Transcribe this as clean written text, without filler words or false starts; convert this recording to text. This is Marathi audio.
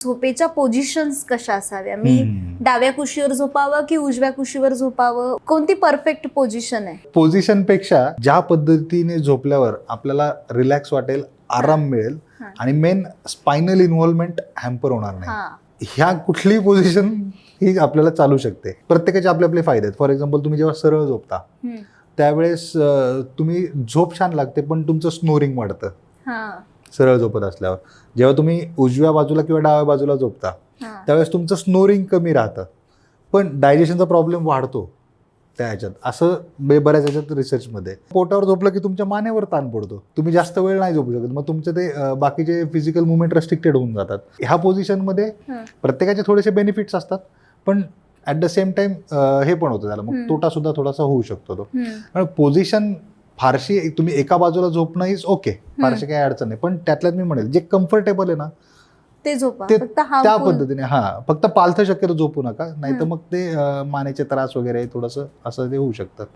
झोपेच्या पोझिशन्स कशा असाव्या? मी डाव्या कुशीवर झोपावं की उजव्या कुशीवर झोपावं? कोणती परफेक्ट पोझिशन आहे? पोझिशन पेक्षा ज्या पद्धतीने झोपल्यावर आपल्याला रिलॅक्स वाटेल, आराम मिळेल आणि मेन स्पायनल इन्व्हॉल्वमेंट हॅम्पर होणार नाही, ह्या कुठलीही पोझिशन ही आपल्याला चालू शकते. प्रत्येकाचे आपले आपले फायदे आहेत. फॉर एक्झाम्पल, तुम्ही जेव्हा सरळ झोपता त्यावेळेस तुम्ही झोप छान लागते, पण तुमचं स्नोरिंग वाढतं सरळ झोपत असल्यावर. जेव्हा तुम्ही उजव्या बाजूला किंवा डाव्या बाजूला झोपता त्यावेळेस तुमचं स्नोरिंग कमी राहतं, पण डायजेशनचा प्रॉब्लेम वाढतो त्या ह्याच्यात. असं बऱ्याच ह्याच्यात रिसर्चमध्ये. पोटावर झोपलं की तुमच्या मानेवर ताण पडतो, तुम्ही जास्त वेळ नाही झोपू शकत, मग तुमचे ते बाकीचे फिजिकल मुवमेंट रेस्ट्रिक्टेड होऊन जातात. ह्या पोझिशनमध्ये प्रत्येकाचे थोडेसे बेनिफिट्स असतात, पण ॲट द सेम टाइम हे पण होतं त्याला, मग तोटा सुद्धा थोडासा होऊ शकतो तो. कारण पोझिशन फारशी तुम्ही एका बाजूला झोपणं इज ओके, फारशी काही अडचण नाही, पण त्यातल्यात मी म्हणेल जे कम्फर्टेबल आहे ना ते झोपा, ते फक्त त्या पद्धतीने. फक्त पालथं शक्यतो झोपू नका, नाही तर मग ते मानेचे त्रास वगैरे थोडंसं असं ते होऊ शकतं.